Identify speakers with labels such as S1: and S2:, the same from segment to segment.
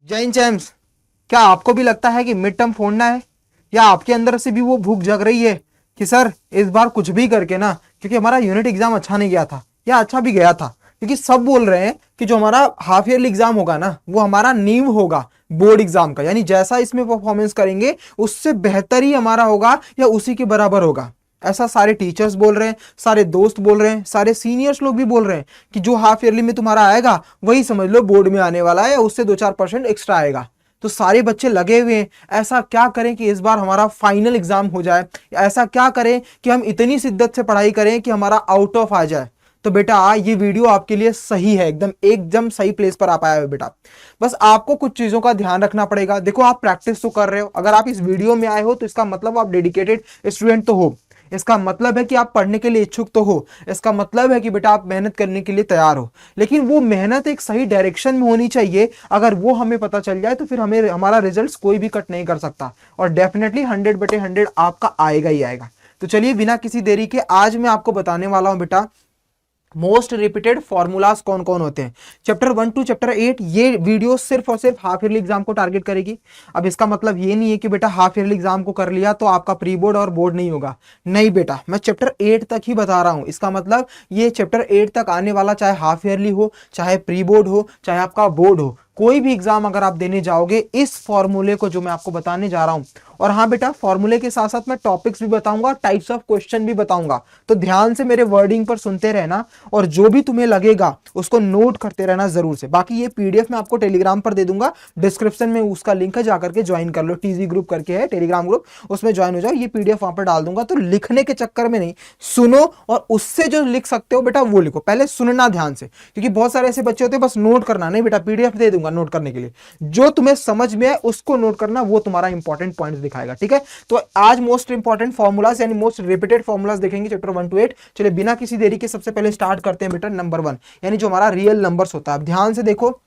S1: जैन चैम्स, क्या आपको भी लगता है कि मिड टर्म फोड़ना है, या आपके अंदर से भी वो भूख जग रही है कि सर इस बार कुछ भी करके ना, क्योंकि हमारा यूनिट एग्जाम अच्छा नहीं गया था या अच्छा भी गया था, क्योंकि सब बोल रहे हैं कि जो हमारा हाफ ईयरली एग्जाम होगा ना वो हमारा नींव होगा बोर्ड एग्जाम का, यानी जैसा इसमें परफॉर्मेंस करेंगे उससे बेहतर ही हमारा होगा या उसी के बराबर होगा। ऐसा सारे टीचर्स बोल रहे हैं, सारे दोस्त बोल रहे हैं, सारे सीनियर्स लोग भी बोल रहे हैं कि जो हाफ ईयरली में तुम्हारा आएगा वही समझ लो बोर्ड में आने वाला है या उससे 2-4% एक्स्ट्रा आएगा। तो सारे बच्चे लगे हुए हैं, ऐसा क्या करें कि इस बार हमारा फाइनल एग्जाम हो जाए, ऐसा क्या करें कि हम इतनी शिद्दत से पढ़ाई करें कि हमारा आउट ऑफ आ जाए। तो बेटा ये वीडियो आपके लिए सही है, एकदम एकदम सही प्लेस पर आप आए हो बेटा। बस आपको कुछ चीजों का ध्यान रखना पड़ेगा। देखो आप प्रैक्टिस तो कर रहे हो, अगर आप इस वीडियो में आए हो तो इसका मतलब आप डेडिकेटेड स्टूडेंट तो हो, इसका मतलब है कि आप पढ़ने के लिए इच्छुक तो हो, इसका मतलब है कि बेटा आप मेहनत करने के लिए तैयार हो। लेकिन वो मेहनत एक सही डायरेक्शन में होनी चाहिए, अगर वो हमें पता चल जाए तो फिर हमें हमारा रिजल्ट कोई भी कट नहीं कर सकता, और डेफिनेटली 100/100 आपका आएगा ही आएगा। तो चलिए बिना किसी देरी के आज मैं आपको बताने वाला हूं बेटा मोस्ट रिपीटेड फॉर्मूलाज कौन कौन होते हैं। चैप्टर 1 टू चैप्टर 8 ये वीडियो सिर्फ और सिर्फ हाफ ईयरली एग्जाम को टारगेट करेगी। अब इसका मतलब ये नहीं है कि बेटा हाफ ईयरली एग्जाम को कर लिया तो आपका प्री बोर्ड और बोर्ड नहीं होगा, नहीं बेटा, मैं चैप्टर 8 तक ही बता रहा हूं। इसका मतलब ये चैप्टर 8 तक आने वाला चाहे हाफ ईयरली हो, चाहे प्री बोर्ड हो, चाहे आपका बोर्ड हो, कोई भी एग्जाम अगर आप देने जाओगे इस फॉर्मूले को जो मैं आपको बताने जा रहा हूं। और हाँ बेटा, फॉर्मूले के साथ साथ मैं टॉपिक्स भी बताऊंगा, टाइप्स ऑफ क्वेश्चन भी बताऊंगा, तो ध्यान से मेरे वर्डिंग पर सुनते रहना और जो भी तुम्हें लगेगा उसको नोट करते रहना जरूर से। बाकी ये पीडीएफ मैं आपको टेलीग्राम पर दे दूंगा, डिस्क्रिप्शन में उसका लिंक है, जाकर के ज्वाइन कर लो। टीजी ग्रुप करके है टेलीग्राम ग्रुप, उसमें ज्वाइन हो जाओ। ये पीडीएफ वहां पर डाल दूंगा, तो लिखने के चक्कर में नहीं, सुनो और उससे जो लिख सकते हो बेटा वो लिखो। पहले सुनना ध्यान से, क्योंकि बहुत सारे ऐसे बच्चे होते हैं बस नोट करना, नहीं बेटा पीडीएफ दे दूंगा नोट करने के लिए, जो तुम्हें समझ में आए उसको नोट करना, वो तुम्हारा इंपॉर्टेंट पॉइंट दिखाएगा, ठीक है। तो आज मोस्ट इंपॉर्टेंट फॉर्मूलाज यानी मोस्ट रिपीटेड फॉर्मूलाज देखेंगे चैप्टर 1 टू 8। चलिए बिना किसी देरी के सबसे पहले स्टार्ट करते हैं बेटा नंबर 1, यानी जो हमारा रियल नंबर्स होता है। अब ध्यान से देखो,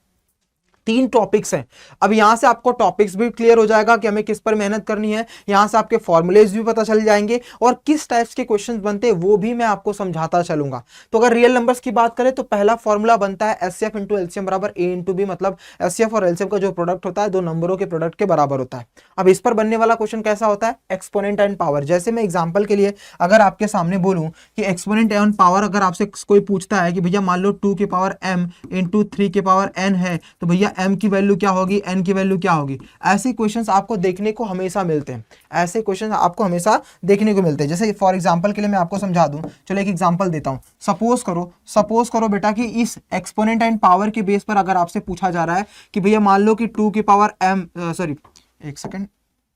S1: 3 टॉपिक्स हैं। अब यहां से आपको टॉपिक्स भी क्लियर हो जाएगा कि हमें किस पर मेहनत करनी है, यहां से आपके फॉर्मूलेज भी पता चल जाएंगे और किस टाइप्स के क्वेश्चंस बनते हैं वो भी मैं आपको समझाता चलूंगा। तो अगर रियल नंबर्स की बात करें तो पहला फॉर्मूला बनता है एचसीएफ इंटू एलसीएम बराबर ए इंटू बी, मतलब एचसीएफ और एलसीएम का जो प्रोडक्ट होता है दो नंबरों के प्रोडक्ट के बराबर होता है। अब इस पर बनने वाला क्वेश्चन कैसा होता है, एक्सपोनेंट एंड पावर। जैसे मैं एग्जाम्पल के लिए अगर आपके सामने बोलूं कि एक्सपोनेंट एंड पावर, अगर आपसे कोई पूछता है कि भैया मान लो 2 की पावर m इंटू 3 की पावर n है, तो भैया m की वैल्यू क्या होगी, n की वैल्यू क्या होगी। ऐसे क्वेश्चंस आपको देखने को हमेशा मिलते हैं, ऐसे क्वेश्चंस आपको हमेशा देखने को मिलते हैं। जैसे फॉर एग्जांपल के लिए मैं आपको समझा दूं, चलो एक एग्जांपल देता हूं। सपोज करो बेटा कि इस एक्सपोनेंट एंड पावर के बेस पर अगर आपसे पूछा जा रहा है कि भैया मान लो कि 2 की पावर m, सॉरी एक सेकेंड,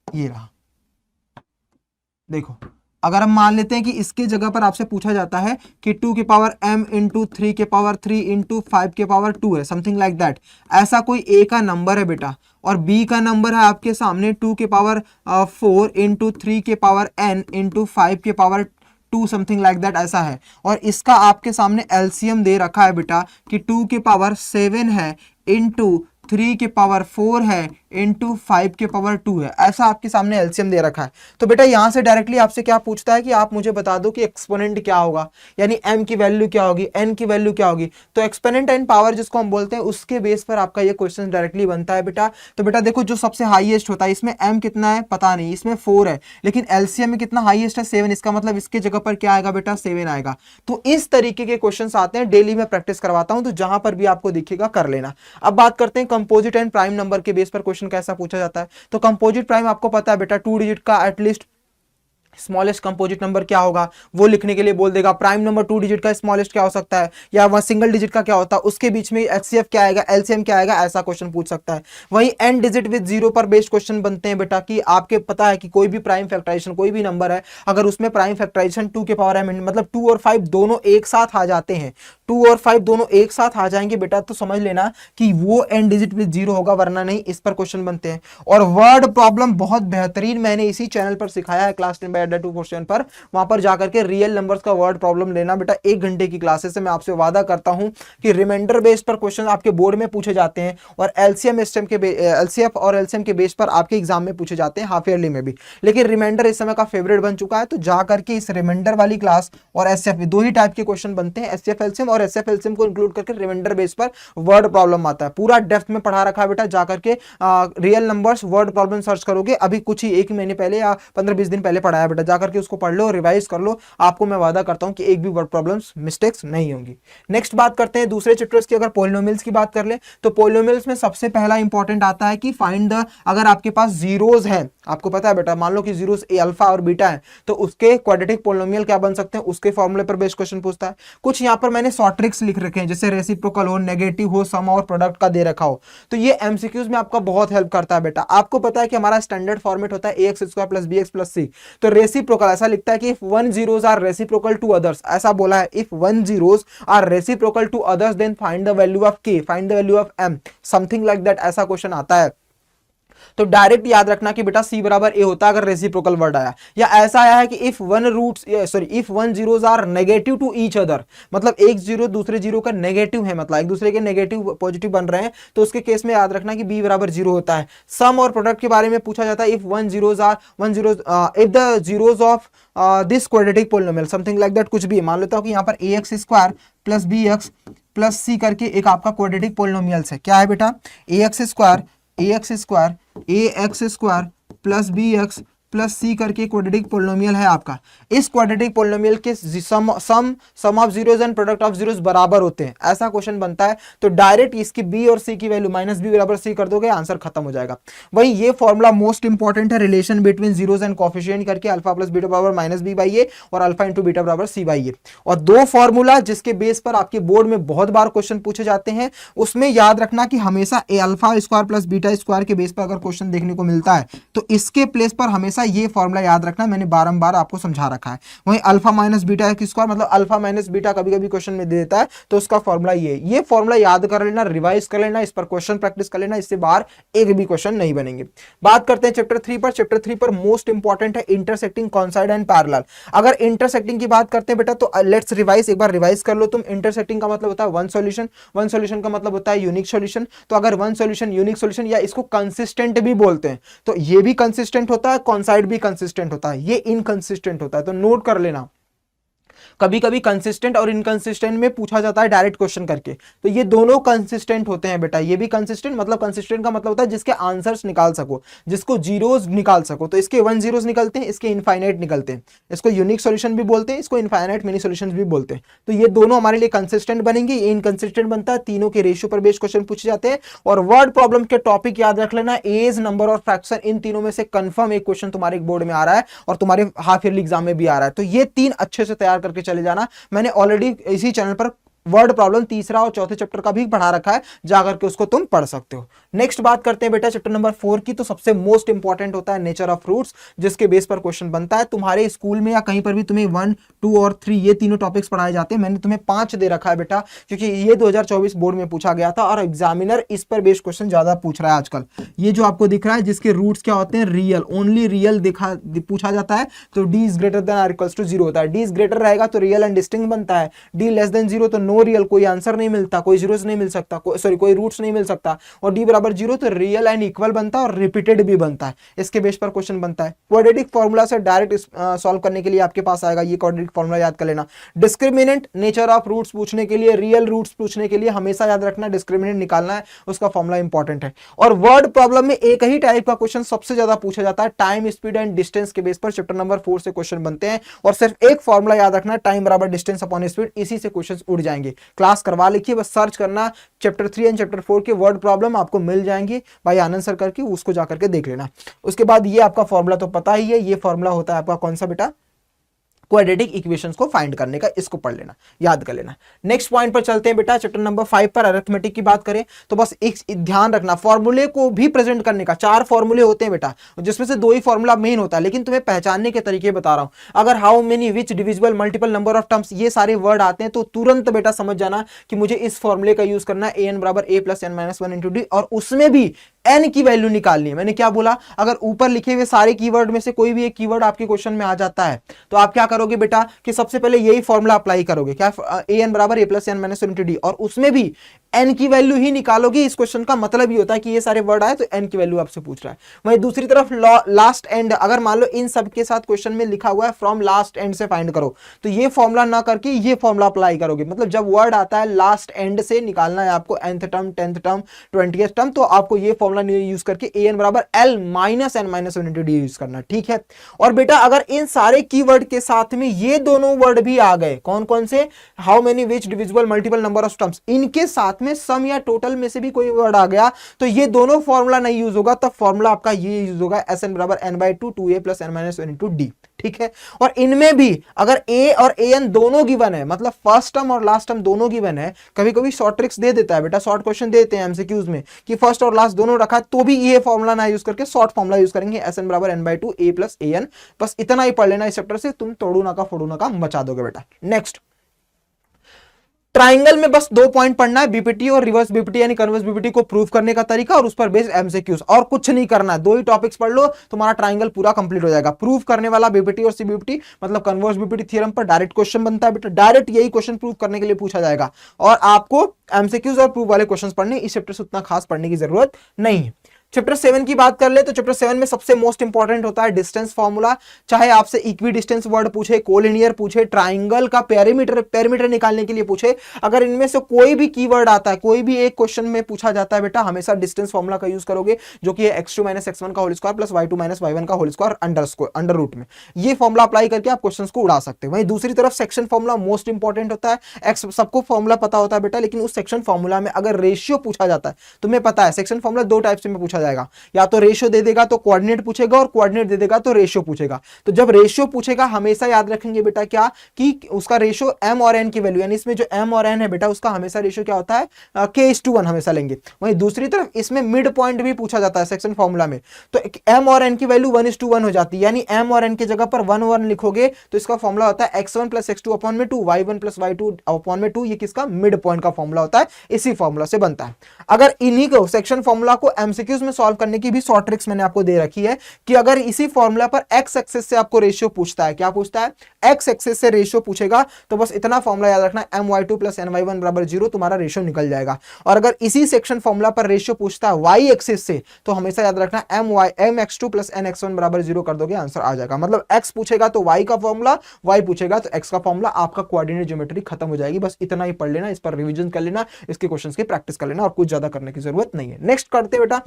S1: ये रहा देखो, अगर हम मान लेते हैं कि इसके जगह पर आपसे पूछा जाता है कि 2 की पावर m इंटू 3 के पावर 3 इंटू 5 के पावर 2 है, समथिंग लाइक दैट। ऐसा कोई a का नंबर है बेटा, और b का नंबर है आपके सामने 2 के पावर 4 इंटू 3 के पावर n इंटू 5 के पावर 2, समथिंग लाइक दैट ऐसा है। और इसका आपके सामने एलसीएम दे रखा है बेटा कि 2 के पावर 7 है इंटू 3 के पावर 4 है इंटू 5 के पावर 2 है, ऐसा आपके सामने एलसीएम दे रखा है। तो बेटा यहां से डायरेक्टली आपसे क्या पूछता है कि आप मुझे बता दो कि एक्सपोनेंट क्या होगा, यानी m की वैल्यू क्या होगी, n की वैल्यू क्या होगी। तो एक्सपोनेंट एंड पावर जिसको हम बोलते हैं उसके बेस पर आपका ये क्वेश्चन डायरेक्टली बनता है बेटा। तो बेटा देखो, जो सबसे हाईएस्ट होता है इसमें m कितना है पता नहीं, इसमें 4 है, लेकिन एलसीएम में कितना हाईएस्ट है 7, इसका मतलब इसके जगह पर क्या आएगा बेटा 7 आएगा। तो इस तरीके के क्वेश्चन आते हैं, डेली में प्रैक्टिस करवाता हूं, तो जहां पर भी आपको दिखेगा कर लेना। अब बात करते हैं कंपोजिट एंड प्राइम नंबर के बेस पर क्वेश्चन कैसा पूछा जाता है। तो कंपोजिट प्राइम आपको पता है बेटा 2 डिजिट का एटलीस्ट स्मॉलेस्ट कंपोजिट नंबर क्या होगा वो लिखने के लिए बोल देगा। प्राइम नंबर 2 डिजिट का स्मॉलेस्ट क्या हो सकता है, या वह सिंगल डिजिट का क्या होता है, उसके बीच में एचसीएफ क्या आएगा, एलसीएम क्या आएगा, ऐसा क्वेश्चन पूछ सकता है। वहीं एन डिजिट विद 0 पर बेस्ड क्वेश्चन बनते हैं बेटा कि आपके पता है कि कोई भी प्राइम फैक्टराइजेशन कोई भी नंबर है, अगर उसमें प्राइम फैक्टराइजेशन 2 के पावर m मतलब 2 और 5 दोनों एक साथ आ जाते हैं, 2 और 5 दोनों एक साथ आ जाएंगे बेटा, तो समझ लेना कि वो एन डिजिट विद 0 होगा, वरना नहीं। इस पर क्वेश्चन बनते हैं। और वर्ड प्रॉब्लम बहुत बेहतरीन मैंने इसी चैनल पर सिखाया है क्लास 10 अड्डा 2 क्वेश्चन पर, वहां पर जाकर के रियल नंबर्स का वर्ड प्रॉब्लम लेना बेटा। 1 घंटे की क्लासेस से मैं आपसे वादा करता हूं कि रिमाइंडर बेस्ड पर क्वेश्चन आपके बोर्ड में पूछे जाते हैं और एलसीएफ और एलसीएम के बेस पर आपके एग्जाम में पूछे जाते हैं, हाफ ईयरली में भी। लेकिन रिमाइंडर इस समय का फेवरेट बन चुका है, तो जाकर के इस रिमाइंडर वाली क्लास और एसएफ, दो ही टाइप के क्वेश्चन बनते हैं, एसएफ एलसीएम और एसएफ एलसीएम को इंक्लूड करके रिमाइंडर बेस पर वर्ड प्रॉब्लम आता है। पूरा डेप्थ में पढ़ा रखा है बेटा, जाकर के real numbers word problem search करोगे, अभी कुछ ही 1 महीने पहले या 15-20 दिन पहले पढ़ाया बेटा, जाकर के उसको पढ़ लो, रिवाइज कर लो, आपको मैं वादा करता हूं कि एक भी वर्ड प्रॉब्लम्स मिस्टेक्स नहीं होंगी। नेक्स्ट बात करते हैं दूसरे चैप्टर्स की। अगर पॉलिनोमियल्स की बात कर ले तो पॉलिनोमियल्स में सबसे पहला इंपॉर्टेंट आता है कि फाइंड द, अगर आपके पास जीरोस हैं, आपको पता है बेटा, मान लो कि जीरोस अल्फा और बीटा है, तो उसके क्वाड्रेटिक पॉलिनोमियल क्या बन सकते हैं, उसके फॉर्मूले पर बेस्ड क्वेश्चन पूछता है। कुछ यहां पर मैंने शॉर्ट ट्रिक्स लिख रखे हैं, जैसे रेसिप्रोकल हो, नेगेटिव हो, सम और प्रोडक्ट का दे रखा हो, तो ये एमसीक्यूज में आपका बहुत हेल्प करता है बेटा। आपको पता है कि हमारा स्टैंडर्ड फॉर्मेट होता है ax square plus bx plus c, तो रेसिप्रोकल ऐसा लिखता है कि if 1 zeros are reciprocal to others, ऐसा बोला है, if 1 zeros are reciprocal to others then find the value of k, find the value of m, something like that, ऐसा question आता है। तो डायरेक्ट याद रखना कि बेटा c बराबर a होता है अगर रेसिप्रोकल वर्ड आया, या ऐसा आया है कि if 1 zeros are negative to each other, मतलब एक जीरो दूसरे जीरो का नेगेटिव है, मतलब एक दूसरे के नेगेटिव पॉजिटिव बन रहे हैं, तो उसके केस में याद रखना कि b बराबर 0 होता है। सम और प्रोडक्ट के बारे में पूछा जाता है, if if the zeros of this quadratic polynomial, something like that, कुछ भी मान लेता हूं कि यहां पर ax square plus bx plus c करके एक आपका क्वाड्रेटिक पॉलिनोमियल्स है। क्या है बेटा, ax square plus bx plus c करके क्वाड्रेटिक पॉलिनोमियल है आपका। इस क्वाड्रेटिक पॉलिनोमियल के sum of zeros and product of zeros बराबर होते हैं, ऐसा क्वेश्चन बनता है। तो डायरेक्ट इसकी b और c की वैल्यू माइनस b बराबर c कर दोगे, आंसर खत्म हो जाएगा। वही ये फॉर्मूला मोस्ट इंपॉर्टेंट है, relation between zeros and coefficient करके, अल्फा प्लस बीटा बराबर माइनस b बाई ए और अल्फा इंटू बीटा बराबर c बाई ए। और दो फॉर्मूला जिसके बेस पर आपके बोर्ड में बहुत बार क्वेश्चन पूछे जाते हैं, उसमें याद रखना कि हमेशा a alpha square plus beta square के बेस पर अगर क्वेश्चन देखने को मिलता है, तो इसके प्लेस पर हमेशा ये फॉर्मूला याद रखना, मैंने बारंबार आपको समझा रखा है। वहीं अल्फा माइनस बीटा की स्क्वायर, मतलब अल्फा माइनस बीटा कभी कभी क्वेश्चन में दे देता है, तो उसका फॉर्मूला ये फॉर्मूला याद कर लेना, रिवाइज कर लेना, इस पर क्वेश्चन प्रैक्टिस कर लेना, इससे बाहर एक भी क्वेश्चन नहीं बनेंगे। बात करते हैं चैप्टर 3 पर। चैप्टर 3 पर मोस्ट इंपॉर्टेंट है इंटरसेक्टिंग कॉन्साइड एंड पैरेलल। अगर इंटरसेक्टिंग की बात करते हैं बेटा, तो लेट्स रिवाइज, एक बार रिवाइज कर लो तुम। इंटरसेक्टिंग का मतलब होता है वन सॉल्यूशन का मतलब होता है यूनिक सॉल्यूशन। तो अगर वन सॉल्यूशन, यूनिक सॉल्यूशन, या इसको कंसिस्टेंट भी बोलते हैं, तो ये भी कंसिस्टेंट होता है, कॉन्साइड भी कंसिस्टेंट होता है, ये इनकंसिस्टेंट होता है। तो नोट कर लेना, कभी कभी कंसिस्टेंट और इनकंसिस्टेंट में पूछा जाता है डायरेक्ट क्वेश्चन करके, तो ये दोनों कंसिस्टेंट होते हैं बेटा। ये भी कंसिस्टेंट, मतलब कंसिस्टेंट का मतलब होता है जिसके आंसर्स निकाल सको, जिसको जीरोस निकाल सको। तो इसके 1 जीरोस निकलते हैं, इसके इनफाइनाइट निकलते हैं। इसको यूनिक सॉल्यूशन भी बोलते हैं, इसको इनफाइनाइट मिनी सॉल्यूशन भी बोलते हैं। तो ये दोनों हमारे लिए कंसिस्टेंट बनेंगे, ये इनकंसिस्टेंट बनता है। तीनों के रेशियो पर बेस्ड क्वेश्चन पूछे जाते हैं। और वर्ड प्रॉब्लम के टॉपिक याद रख लेना, एज, नंबर और फ्रैक्शन, इन तीनों में से कंफर्म एक क्वेश्चन तुम्हारे बोर्ड में आ रहा है और तुम्हारे हाफ ईयरली एग्जाम में भी आ रहा है। तो ये 3 अच्छे से तैयार करके चले जाना। मैंने ऑलरेडी इसी चैनल पर वर्ड प्रॉब्लम तीसरा और चौथे चैप्टर का भी पढ़ा रखा है, जाकर के उसको तुम पढ़ सकते हो। नेक्स्ट बात करते हैं बेटा चैप्टर नंबर 4 की। तो सबसे मोस्ट इंपॉर्टेंट होता है नेचर ऑफ फ्रूट्स, जिसके बेस पर क्वेश्चन बनता है। तुम्हारे स्कूल में या कहीं पर भी तुम्हें 1, 2 और 3 ये तीनों टॉपिक्स पढ़ाए जाते हैं। मैंने तुम्हें 5 दे रखा है बेटा, क्योंकि ये 2024 बोर्ड में पूछा गया था और एग्जामिनर इस पर बेस्ड क्वेश्चन ज्यादा पूछ रहा है आजकल। ये जो आपको दिख रहा है, जिसके रूट्स क्या होते हैं, रियल, ओनली रियल पूछा जाता है, तो D is greater than or equals to 0 होता है। डी इज ग्रेटर रहेगा तो रियल एंड डिस्टिंक्ट बनता है, डी लेस देन 0 तो नो रियल, कोई आंसर नहीं मिलता, कोई जीरोस नहीं मिल सकता, कोई रूट्स नहीं मिल सकता। और डी बराबर 0 तो रियल एंड इक्वल बनता है और रिपीटेड भी बनता है। इसके बेस पर क्वेश्चन बनता है। क्वाड्रेटिक फॉर्मूला से डायरेक्ट सॉल्व करने के लिए आपके पास आएगा, ये क्वाड्रेटिक फॉर्मूला याद कर लेना। डिस्क्रिमिनेंट, नेचर ऑफ रूट्स पूछने के लिए, रियल रूट्स पूछने के लिए हमेशा याद रखना डिस्क्रिमिनेंट निकालना है, उसका फॉर्मूला इंपॉर्टेंट है। और वर्ड प्रॉब्लम में एक ही टाइप का क्वेश्चन सबसे ज्यादा पूछा जाता है, टाइम, स्पीड एंड डिस्टेंस के बेस पर चैप्टर नंबर 4 से क्वेश्चन बनते हैं। और सिर्फ एक फॉर्मूला याद रखना, टाइम बराबर डिस्टेंस अपॉन स्पीड, इसी से क्वेश्चन उड़ जाएंगे। क्लास करवा लिखिए, बस सर्च करना चैप्टर 3 एंड चैप्टर 4 के वर्ड प्रॉब्लम आपको मिल जाएंगे भाई आनंद सर करके, उसको जाकर के देख लेना। उसके बाद ये आपका फॉर्मूला तो पता ही है, ये फॉर्मूला होता है आपका कौन सा बेटा, क्वाड्रेटिक इक्वेशंस को फाइंड करने का, इसको पढ़ लेना, याद कर लेना। नेक्स्ट पॉइंट पर चलते हैं बेटा, चैप्टर नंबर 5 पर अरिथमेटिक की बात करें तो बस एक ध्यान रखना, फॉर्मूले को भी प्रेजेंट करने का। 4 फॉर्मूले होते हैं बेटा, जिसमें से 2 ही फॉर्मूला मेन होता है, लेकिन तुम्हें पहचानने के तरीके बता रहा हूं। अगर how many, which, divisible, multiple number of terms, ये सारे वर्ड आते हैं तो तुरंत बेटा समझ जाना कि मुझे इस फॉर्मूले का यूज करना है, an बराबर a plus n minus 1 into D. और उसमें भी एन की वैल्यू निकालनी है। मैंने क्या बोला, अगर ऊपर लिखे हुए सारे कीवर्ड में से कोई भी एक कीवर्ड आपके क्वेश्चन में आ जाता है तो आप क्या करोगे बेटा कि सबसे पहले यही फॉर्मूला अप्लाई करोगे, क्या, ए एन बराबर A plus N minus one D, और उसमें भी एन की वैल्यू ही निकालोगे। इस क्वेश्चन का मतलब ही होता है कि ये सारे वर्ड आए तो एन की वैल्यू आपसे पूछ रहा है। वहीं दूसरी तरफ लास्ट एंड, अगर मान लो इन सब के साथ क्वेश्चन में लिखा हुआ है फ्रॉम लास्ट एंड से फाइंड करो, तो ये फॉर्मूला ना करके ये फॉर्मूला अप्लाई करोगे। मतलब जब वर्ड आता है लास्ट एंड से निकालना है आपको, nth term, 10th term, 20th term, तो आपको ये फॉर्मूला यूज करके ए एन बराबर L minus N minus one D use करना, ठीक है। और बेटा अगर इन सारे कीवर्ड के साथ में ये दोनों वर्ड भी आ गए, कौन कौन से, how many, which, divisible, multiple number of terms, इनके साथ में सम या टोटल में से भी कोई वर्ड आ गया तो ये दोनों फॉर्मूला नहीं यूज होगा, तब फॉर्मूला आपका ये यूज होगा, एस एन बराबर N by two, two A plus N minus one into D, ठीक है। और इनमें भी अगर ए और ए एन दोनों गिवन है, मतलब फर्स्ट टर्म और लास्ट टर्म दोनों गिवन है, कभी कभी शॉर्ट ट्रिक्स दे देता है बेटा, शॉर्ट क्वेश्चन देते हैं एमसीक्यूज में कि फर्स्ट और लास्ट दोनों रखा है, तो भी ये फॉर्मूला ना यूज करके शॉर्ट फॉर्मूला यूज करेंगे, एस एन बराबर N by two A plus A N. बस इतना ही पढ़ लेना इस चैप्टर से, तुम तोड़ू ना का फोड़ू ना का मचा दोगे बेटा। नेक्स्ट, ट्राइंगल में बस 2 पॉइंट पढ़ना है, बीपीटी और रिवर्स बीपीटी यानी कन्वर्स बीपीटी को प्रूव करने का तरीका और उस पर बेस्ड एमसीक्यूज, और कुछ नहीं करना है। 2 ही टॉपिक्स पढ़ लो, तुम्हारा ट्राइंगल पूरा कंप्लीट हो जाएगा। प्रूव करने वाला बीपीटी और सीबीपीटी मतलब कन्वर्स बीपीटी थ्योरम पर डायरेक्ट क्वेश्चन बनता है बेटा, डायरेक्ट यही क्वेश्चन प्रूव करने के लिए पूछा जाएगा, और आपको एमसीक्यूज और प्रूव वाले क्वेश्चन पढ़ने, इस चैप्टर से उतना खास पढ़ने की जरूरत नहीं है। चैप्टर 7 की बात कर ले तो चैप्टर 7 में सबसे मोस्ट इंपॉर्टेंट होता है डिस्टेंस फॉर्मूला। चाहे आपसे इक्वी डिस्टेंस वर्ड पूछे, कोलिनियर पूछे, ट्राइंगल का पेरीमीटर निकालने के लिए पूछे, अगर इनमें से कोई भी कीवर्ड आता है, कोई भी एक क्वेश्चन में पूछा जाता है बेटा, हमेशा डिस्टेंस फॉर्मूला का यूज करोगे, जो कि X two minus X one का whole square plus Y two minus Y one का होल स्क्वायर अंडर रूट में। ये फॉर्मूला अप्लाई करके आप क्वेश्चन को उड़ा सकते हैं। वहीं दूसरी तरफ सेक्शन फॉर्मूला मोस्ट इंपॉर्टेंट होता है। एक्स सबको फॉर्मूला पता होता है बेटा, लेकिन उस सेक्शन फॉर्मूला में अगर रेशियो पूछा जाता है, तुम्हें पता है सेक्शन फॉर्मूला 2 टाइप से में पूछा जाएगा, या तो रेशियो दे देगा तो कोऑर्डिनेट पूछेगा, और कोऑर्डिनेट दे देगा तो रेशियो पूछेगा। तो जब रेशियो पूछेगा हमेशा याद रखेंगे बेटा क्या, कि उसका रेशियो m और n की वैल्यू, यानी इसमें जो m और n है बेटा उसका हमेशा रेशियो क्या होता है, k:1 हमेशा लेंगे। वहीं दूसरी तरफ इसमें मिड पॉइंट भी पूछा जाता है सेक्शन फॉर्मूला में, तो m और n की वैल्यू 1:1 हो जाती है, यानी m और n की जगह पर 1 1 लिखोगे तो इसका फॉर्मूला होता है x1 प्लस x2 अपॉन में 2, y1 प्लस y2 अपॉन में 2। ये किसका, मिड पॉइंट का फॉर्मूला होता है, इसी फॉर्मूला से बनता है। अगर इन्हीं को सेक्शन फॉर्मूला को एमसीक्यूज में सॉल्व करने की भी शॉर्ट ट्रिक्स मैंने आपको दे रखी है, कि अगर इसी फॉर्मूला पर एक्स एक्सिस से आपको रेशियो पूछता है, क्या पूछता है, एक्स एक्सिस से रेशियो पूछेगा, तो बस इतना फॉर्मूला याद रखना, my2 प्लस ny1 बराबर 0, तुम्हारा रेशियो निकल जाएगा। और अगर इसी सेक्शन फॉर्मूला पर रेशियो पूछता है y एक्सिस से, तो हमेशा याद रखना mx2 प्लस nx1 बराबर 0 कर दोगे, आंसर आ जाएगा। मतलब x पूछेगा तो y का फॉर्मूला, y पूछेगा तो x का फॉर्मूला, आपका कोऑर्डिनेट ज्योमेट्री खत्म हो जाएगी। बस इतना ही पढ़ लेना, इस पर रिवीजन कर लेना, इसके क्वेश्चंस की प्रैक्टिस कर लेना, और कुछ ज्यादा करने की जरूरत नहीं है। नेक्स्ट करते बेटा,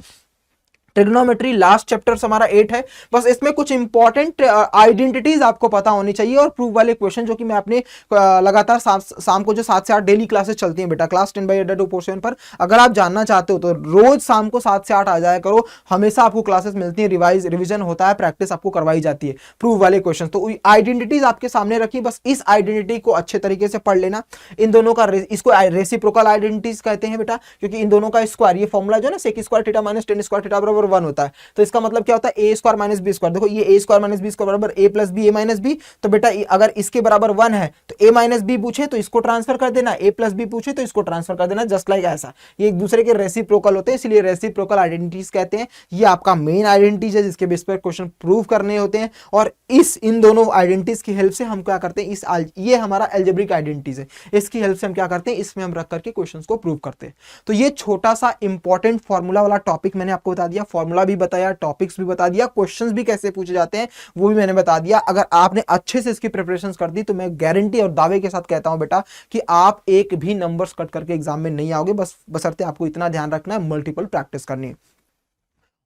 S1: ट्रिग्नोमेट्री लास्ट चैप्टर हमारा 8 है। बस इसमें कुछ इंपॉर्टेंट आइडेंटिटीज आपको पता होनी चाहिए, और प्रूफ वाले क्वेश्चन जो कि मैं अपने लगातार शाम को जो 7 से 8 डेली क्लासेस चलती हैं बेटा, क्लास 10/2 पोर्शन पर, अगर आप जानना चाहते हो तो रोज शाम को 7 से 8 आ जाया करो। हमेशा आपको क्लासेस मिलती है, रिविजन होता है, प्रैक्टिस आपको करवाई जाती है प्रूफ वाले क्वेश्चन। तो आइडेंटिटीज आपके सामने रखी, बस इस आइडेंटिटी को अच्छे तरीके से पढ़ लेना। इन दोनों का इसको रेसिप्रोकल आइडेंटिटीज कहते हैं बेटा, क्योंकि इन दोनों का स्क्वायर, ये फॉर्मूला जो है ना, sec square theta minus tan square theta बराबर 1 होता है। तो इसका मतलब क्या होता है, ए स्क्वायर माइनस बी स्क्वायर। देखो ये ए स्क्वायर माइनस बी स्क्वायर बराबर A plus B, A minus B. तो बेटा अगर इसके बराबर 1 है तो ए माइनस बी पूछे तो इसको ट्रांसफर कर देना, ए प्लस बी पूछे तो इसको ट्रांसफर कर देना, जस्ट लाइक ऐसा। ये एक दूसरे के रेसिप्रोकल होते हैं, इसलिए रेसिप्रोकल आइडेंटिटीज कहते हैं। ये आपका मेन आइडेंटिटीज है जिसके बेस पर क्वेश्चन प्रूव करने होते हैं, और इन दोनों आइडेंटिटीज की हेल्प से हम क्या करते हैं, ये हमारा एल्जेब्रिक आइडेंटिटीज है, इसकी हेल्प से हम क्या करते हैं, इसमें हम रख करके क्वेश्चंस को प्रूव करते हैं। तो ये छोटा सा इंपॉर्टेंट फॉर्मूला वाला टॉपिक मैंने आपको बता दिया, फॉर्मूला भी बताया, टॉपिक्स भी बता दिया, क्वेश्चंस भी कैसे पूछे जाते हैं वो भी मैंने बता दिया। अगर आपने अच्छे से इसकी प्रिपरेशन कर दी तो मैं गारंटी और दावे के साथ कहता हूं बेटा कि आप एक भी नंबर्स कट करके एग्जाम में नहीं आओगे। बशर्ते आपको इतना ध्यान रखना है, मल्टीपल प्रैक्टिस करनी है।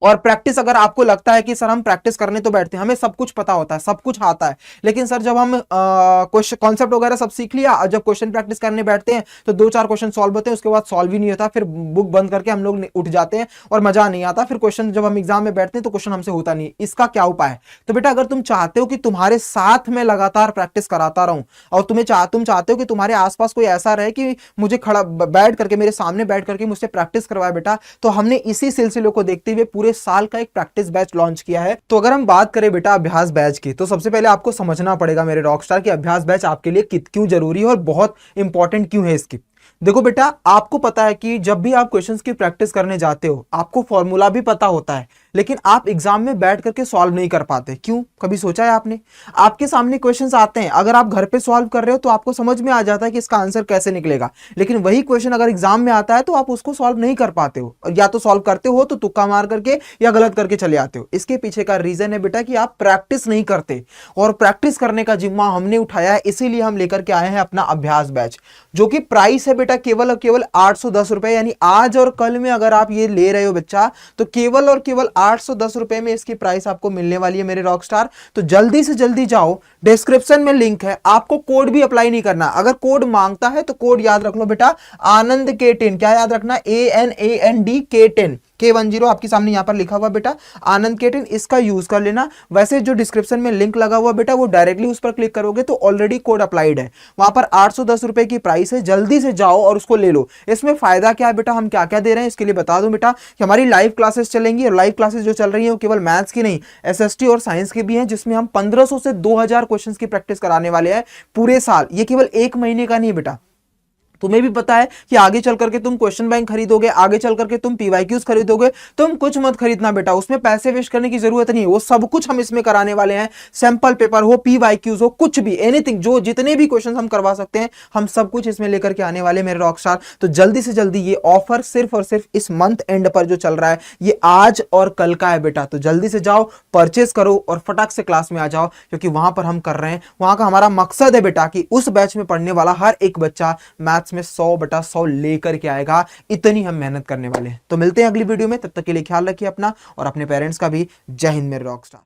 S1: और प्रैक्टिस, अगर आपको लगता है कि सर हम प्रैक्टिस करने तो बैठते हैं, हमें सब कुछ पता होता है, सब कुछ आता है, लेकिन सर जब हम कॉन्सेप्ट वगैरह सब सीख लिया और जब क्वेश्चन प्रैक्टिस करने बैठते हैं तो 2-4 क्वेश्चन सॉल्व होते हैं, उसके बाद सॉल्व ही नहीं होता, फिर बुक बंद करके हम लोग उठ जाते हैं और मजा नहीं आता। फिर क्वेश्चन जब हम एग्जाम में बैठते हैं तो क्वेश्चन हमसे होता नहीं। इसका क्या उपाय है? तो बेटा अगर तुम चाहते हो कि तुम्हारे साथ में लगातार प्रैक्टिस कराता रहूं, और तुम चाहते हो कि तुम्हारे आसपास कोई ऐसा रहे कि मुझे खड़ा बैठ करके, मेरे सामने बैठ करके मुझसे प्रैक्टिस करवाए बेटा, तो हमने इसी सिलसिले को देखते हुए पूरे साल का एक प्रैक्टिस बैच लॉन्च किया है। तो अगर हम बात करें बेटा अभ्यास बैच की, तो सबसे पहले आपको समझना पड़ेगा मेरे रॉकस्टार कि अभ्यास बैच आपके लिए क्यों जरूरी है और बहुत इंपॉर्टेंट क्यों है इसकी। देखो बेटा, आपको पता है कि जब भी आप क्वेश्चंस की प्रैक्टिस करने जाते हो आपको फॉर्मूला भी पता होता है, लेकिन आप एग्जाम में बैठ करके सॉल्व नहीं कर पाते। क्यों? कभी सोचा है आपने? आपके सामने क्वेश्चंस आते हैं, अगर आप घर पे सॉल्व कर रहे हो तो आपको समझ में आ जाता है कि इसका आंसर कैसे निकलेगा, लेकिन वही क्वेश्चन अगर एग्जाम में आता है तो आप उसको सॉल्व नहीं कर पाते हो, और या तो सॉल्व करते हो तो तुक्का मार करके या गलत करके चले आते हो। इसके पीछे का रीजन है बेटा कि आप प्रैक्टिस नहीं करते, और प्रैक्टिस करने का जिम्मा हमने उठाया है, इसीलिए हम लेकर के आए हैं अपना अभ्यास बैच, जो कि प्राइस है बेटा केवल और केवल 810 रुपए। यानी आज और कल में अगर आप ये ले रहे हो बच्चा, तो केवल और केवल 810 रुपए में इसकी प्राइस आपको मिलने वाली है मेरे रॉकस्टार। तो जल्दी से जल्दी जाओ, डिस्क्रिप्शन में लिंक है, आपको कोड भी अप्लाई नहीं करना। अगर कोड मांगता है तो कोड याद रख लो बेटा, आनंद K10। क्या याद रखना? ANAND K10 K10 आपके सामने यहां पर लिखा हुआ बेटा, आनंद K10, इसका यूज कर लेना। वैसे जो डिस्क्रिप्शन में लिंक लगा हुआ बेटा, वो डायरेक्टली उस पर क्लिक करोगे तो ऑलरेडी कोड अप्लाइड है, वहां पर 810 रुपए की प्राइस है। जल्दी से जाओ और उसको ले लो। इसमें फायदा क्या है बेटा, हम क्या क्या दे रहे हैं इसके लिए बता दूं बेटा, कि हमारी लाइव क्लासेस चलेंगी, और लाइव क्लासेस जो चल रही है वो केवल मैथ्स की नहीं, SST और साइंस की भी है, जिसमें हम 1500 से 2000 क्वेश्चंस की प्रैक्टिस कराने वाले हैं पूरे साल। ये केवल एक महीने का नहीं है बेटा। तुम्हें भी पता है कि आगे चल करके तुम क्वेश्चन बैंक खरीदोगे, आगे चल करके तुम PYQs खरीदोगे, तुम कुछ मत खरीदना बेटा, उसमें पैसे वेस्ट करने की जरूरत नहीं है। वो सब कुछ हम इसमें कराने वाले हैं, सैंपल पेपर हो, PYQs हो, कुछ भी, एनीथिंग, जो जितने भी क्वेश्चन हम करवा सकते हैं हम सब कुछ इसमें लेकर के आने वाले मेरे रॉकस्टार। तो जल्दी से जल्दी, ये ऑफर सिर्फ और सिर्फ इस मंथ एंड पर जो चल रहा है, ये आज और कल का है बेटा। तो जल्दी से जाओ, परचेस करो और फटाक से क्लास में आ जाओ, क्योंकि वहां पर हम कर रहे हैं, वहां का हमारा मकसद है बेटा कि उस बैच में पढ़ने वाला हर एक बच्चा मैथ्स में 100/100 लेकर के आएगा। इतनी हम मेहनत करने वाले हैं। तो मिलते हैं अगली वीडियो में, तब तक के लिए ख्याल रखिए अपना और अपने पेरेंट्स का भी। जय हिंद मेरे रॉकस्टार।